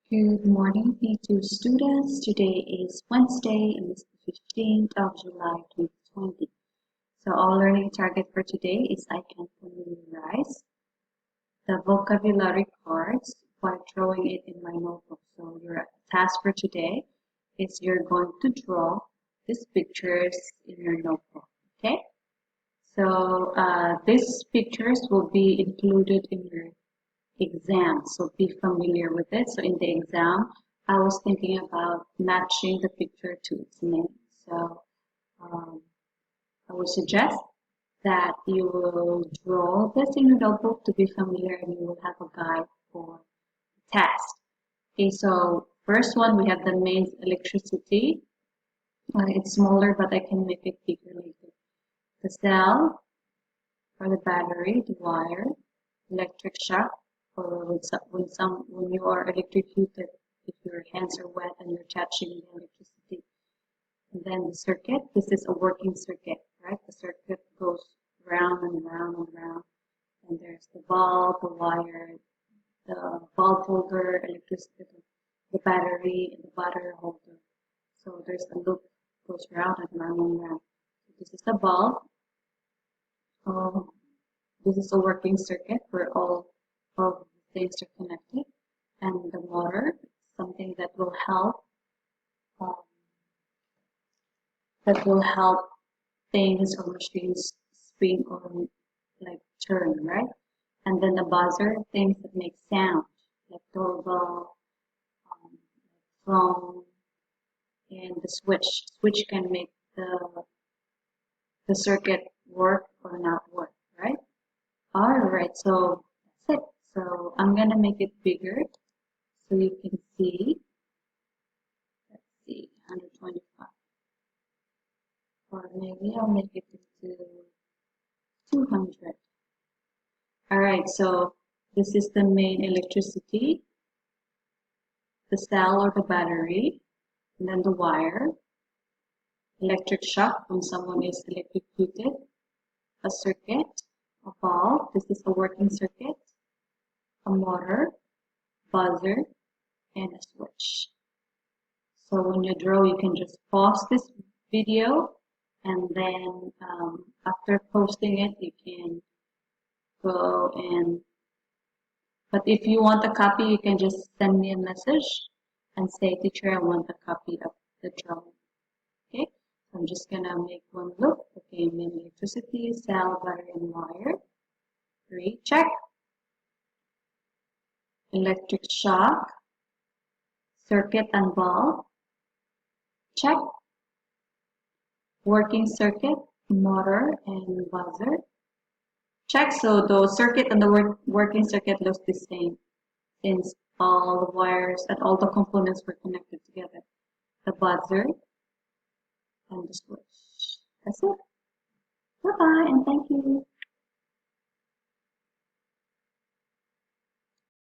Good morning, P2 students. Today is Wednesday and it's the 15th of July 2020. So our learning target for today is I can familiarize the vocabulary cards by drawing it in my notebook. So your task for today is you're going to draw these pictures in your notebook. Okay? So these pictures will be included in your exam, so be familiar with it. So in the exam, I was thinking about matching the picture to its name. So um, I would suggest that you will draw this in your notebook to be familiar and you will have a guide for the test. Okay, so first one, we have the mains electricity. It's smaller, but I can make it bigger later. The cell, or the battery, the wire, electric shock, or when you are electrocuted, if your hands are wet and you're touching the electricity. And then the circuit, this is a working circuit, right? The circuit goes round and round and round. And there's the bulb, the wire, the bulb holder, electricity, the battery, and the battery holder. So there's a loop goes round and round and round. So this is the bulb. This is a working circuit where all of the things are connected. And the motor, something um, that will help things or machines spin or like turn, right? And then the buzzer, things that make sound, like doorbell, phone, and the switch. Switch can make the circuit work or not work, right? Alright, so that's it. So I'm gonna make it bigger so you can see. Let's see, 125. Or maybe I'll make it into 200. Alright, so this is the main electricity, the cell or the battery, and then the wire, electric shock when someone is electrocuted, a circuit, a bulb, this is a working circuit, a motor, buzzer, and a switch. So when you draw, you can just pause this video and then after posting it, you can go and, but if you want a copy, you can just send me a message and say, teacher, I want a copy of the drawing. Okay, so I'm just gonna make one loop. Okay, main electricity, cell, battery, and wire. 3, check. Electric shock, circuit and bulb, check. Working circuit, motor, and buzzer, check. So the circuit and the working circuit looks the same since all the wires and all the components were connected together. The buzzer and the switch. That's it. Bye-bye and thank you.